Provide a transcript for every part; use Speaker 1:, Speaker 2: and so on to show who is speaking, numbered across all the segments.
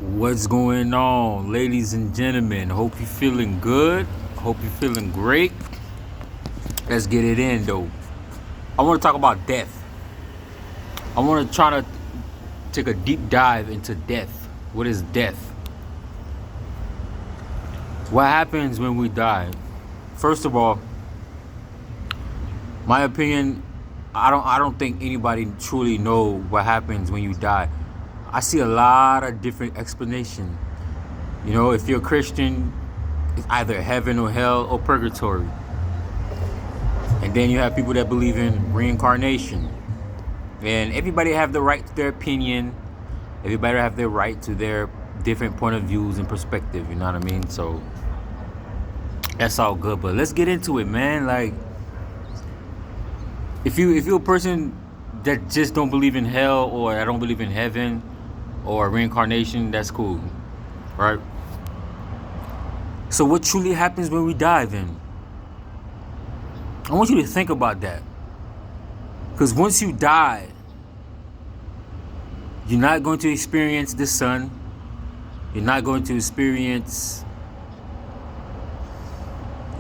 Speaker 1: What's going on, ladies and gentlemen? Hope you're feeling good. Hope you're feeling great. Let's get it in, though. I want to talk about death. I want to try to take a deep dive into death. What is death? What happens when we die? First of all, my opinion, I don't think anybody truly know what happens when you die. I see a lot of different explanation. You know, if you're a Christian, it's either heaven or hell or purgatory. And then you have people that believe in reincarnation. And everybody have the right to their opinion. Everybody have their right to their different point of views and perspective, you know what I mean? So that's all good. But let's get into it, man. Like if you're a person that just don't believe in hell, or I don't believe in heaven or reincarnation, that's cool. Right? So what truly happens when we die then? I want you to think about that. Because once you die, you're not going to experience the sun. You're not going to experience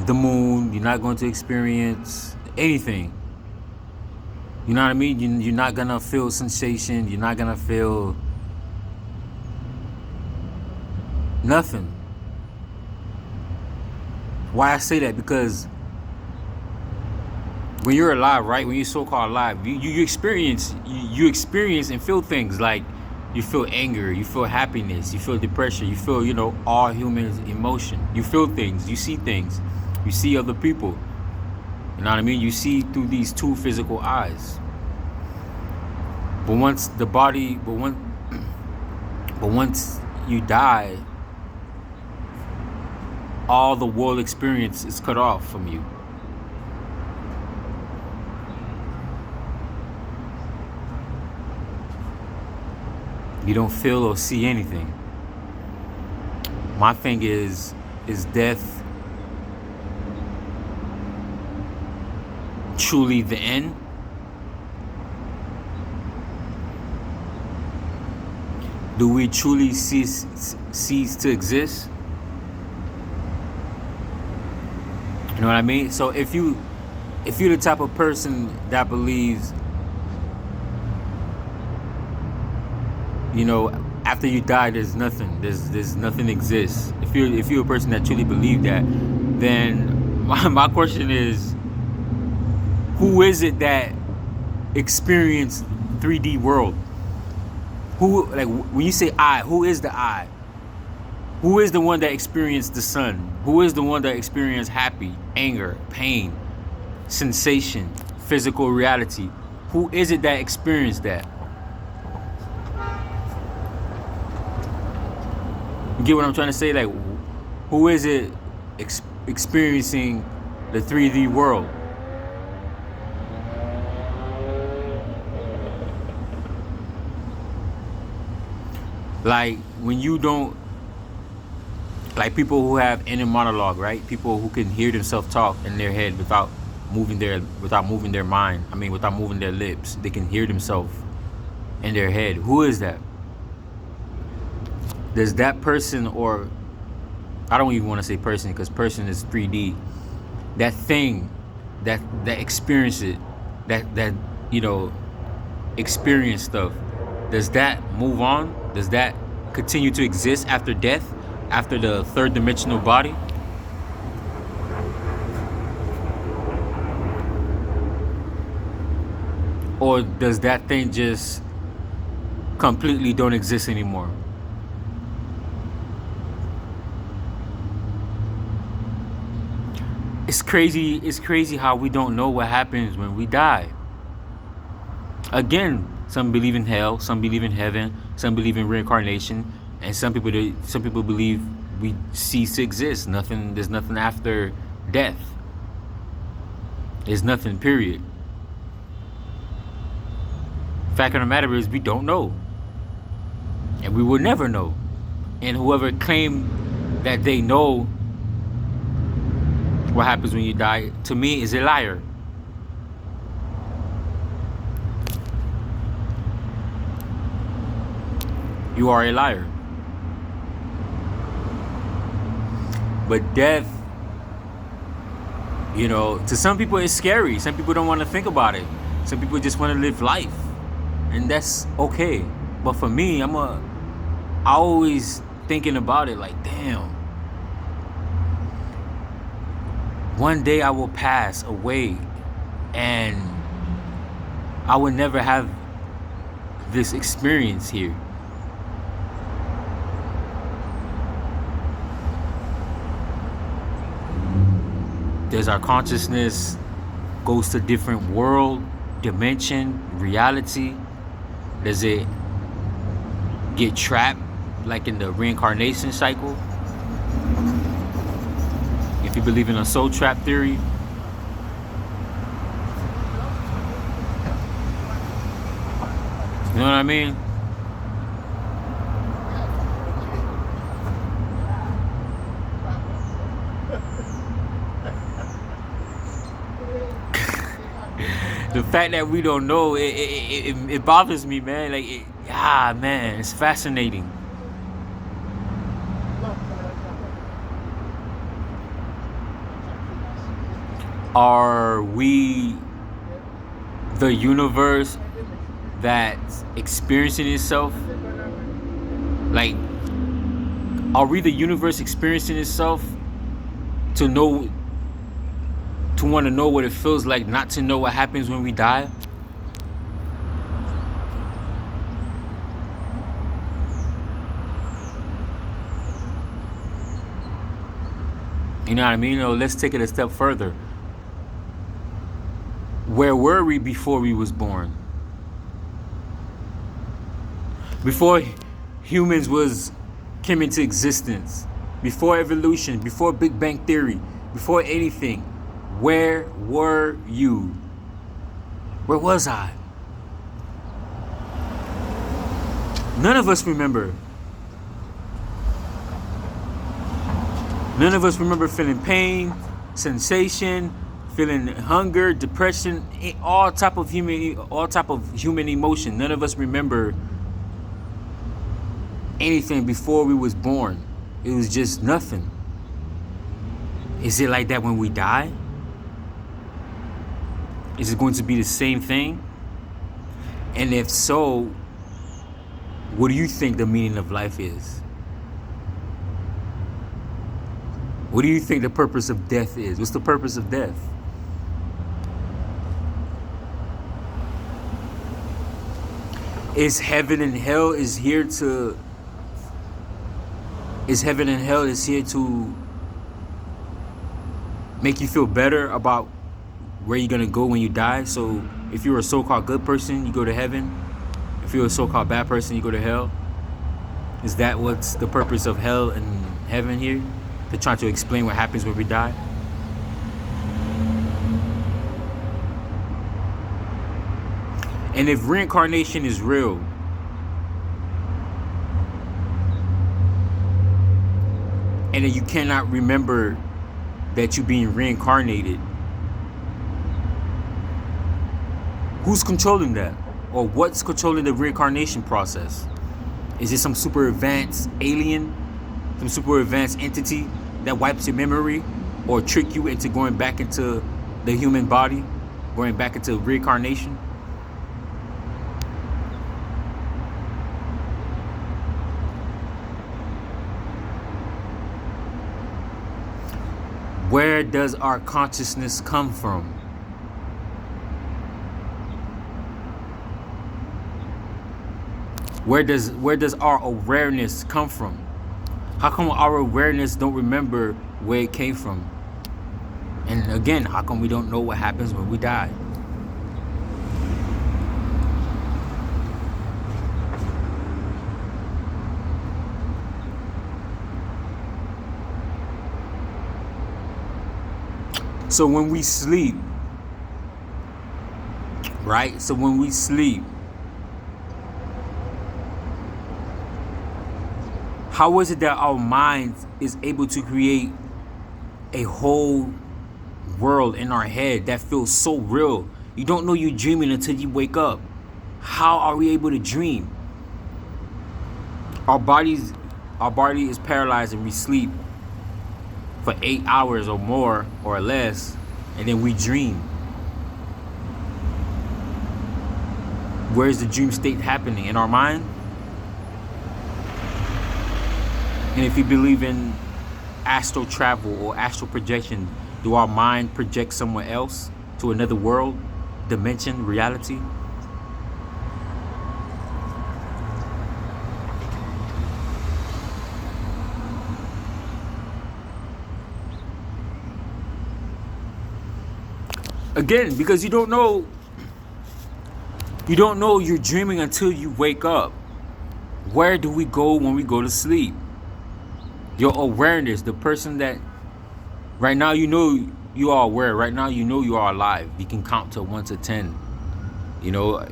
Speaker 1: the moon. You're not going to experience anything. You know what I mean? You're not going to feel sensation. You're not going to feel nothing. Why I say that? Because when you're alive, right? When you're so-called alive, you experience and feel things like you feel anger, you feel happiness, you feel depression, you feel, all human emotion. You feel things, you see other people. You know what I mean? You see through these two physical eyes. But once you die, all the world experience is cut off from you. You don't feel or see anything. My thing is death truly the end? Do we truly cease to exist? You know what I mean? So if you're the type of person that believes, after you die, there's nothing. There's nothing exists. If you're a person that truly believes that, then my question is, who is it that experienced 3D world? Who, like, when you say I, who is the I? Who is the one that experienced the sun? Who is the one that experienced happy, anger, pain, sensation, physical reality? Who is it that experienced that? You get what I'm trying to say? Like, who is it experiencing the 3D world? Like, when you don't, like people who have inner monologue, right? People who can hear themselves talk in their head without moving their mind. I mean, without moving their lips. They can hear themselves in their head. Who is that? Does that person, or I don't even want to say person, because person is 3D. That thing, that experience it, that experience stuff. Does that move on? Does that continue to exist after death, after the third dimensional body? Or does that thing just completely don't exist anymore? It's crazy how we don't know what happens when we die. Again, some believe in hell, some believe in heaven, some believe in reincarnation, and some people believe we cease to exist. There's nothing after death. There's nothing, period. Fact of the matter is, we don't know. And we will never know. And whoever claimed that they know what happens when you die, to me, is a liar. You are a liar. But death, you know, to some people it's scary. Some people don't want to think about it. Some people just want to live life, and that's okay. But for me, I always thinking about it like, damn, one day I will pass away, and I will never have this experience here. There's our consciousness goes to different world, dimension, reality. Does it get trapped like in the reincarnation cycle? If you believe in a soul trap theory, you know what I mean? The fact that we don't know, it bothers me, man. Like, man, it's fascinating. Are we the universe that's experiencing itself? Like, are we the universe experiencing itself to want to know what it feels like not to know what happens when we die? You know what I mean? Let's take it a step further. Where were we before we was born? Before humans came into existence, before evolution, before Big Bang Theory, before anything, where were you? Where was I? None of us remember. None of us remember feeling pain, sensation, feeling hunger, depression, all type of human emotion. None of us remember anything before we was born. It was just nothing. Is it like that when we die? Is it going to be the same thing? And if so, what do you think the meaning of life is? What do you think the purpose of death is? What's the purpose of death? Is heaven and hell here to make you feel better about where you're gonna go when you die? So if you're a so-called good person, you go to heaven. If you're a so-called bad person, you go to hell. Is that what's the purpose of hell and heaven here? They're trying to explain what happens when we die. And if reincarnation is real, and then you cannot remember that you're being reincarnated, who's controlling that? Or what's controlling the reincarnation process? Is it some super advanced alien, some super advanced entity that wipes your memory or trick you into going back into the human body, going back into reincarnation? Where does our consciousness come from? Where does our awareness come from? How come our awareness don't remember where it came from? And again, how come we don't know what happens when we die? So when we sleep, right? So when we sleep, how is it that our mind is able to create a whole world in our head that feels so real? You don't know you're dreaming until you wake up. How are we able to dream? Our body is paralyzed and we sleep. for 8 hours or more or less, and then we dream. Where is the dream state happening? In our mind? And if you believe in astral travel or astral projection, do our mind project somewhere else to another world, dimension, reality? Again, because you don't know you're dreaming until you wake up. Where do we go when we go to sleep? Your awareness, the person that right now you know you are aware, right now you know you are alive. You can count to 1 to 10. You know,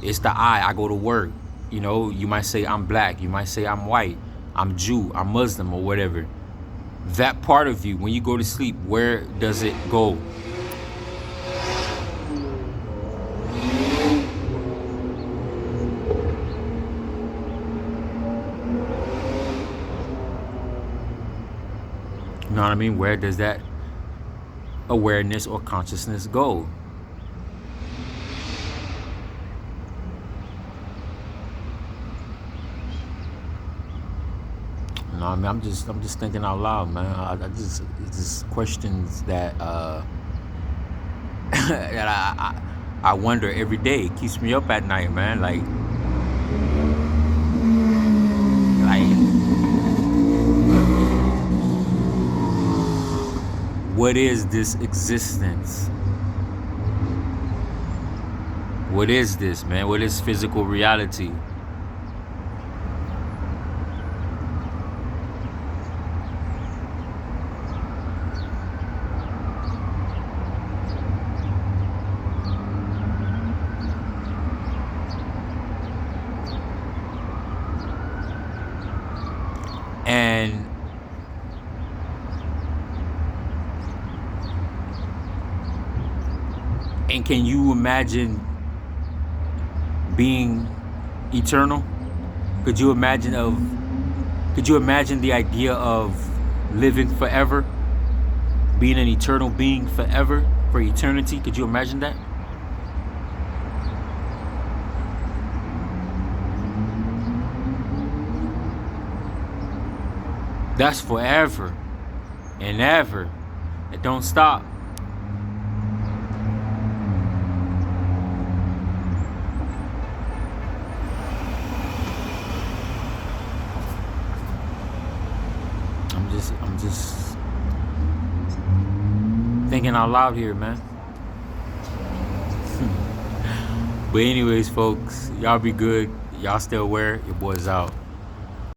Speaker 1: it's the I go to work. You know, you might say I'm black, you might say I'm white, I'm Jew, I'm Muslim, or whatever. That part of you, when you go to sleep, where does it go? You know what I mean? Where does that awareness or consciousness go? You know what I mean? I'm just thinking out loud, man. It's just questions that that I wonder every day. It keeps me up at night, man. Like what is this existence? What is this, man? What is physical reality? And can you imagine being eternal? Could you imagine the idea of living forever? Being an eternal being forever, for eternity? Could you imagine that? That's forever and ever. It don't stop. I'm just thinking out loud here, man. But anyways, folks, y'all be good. Y'all stay aware. Your boy's out.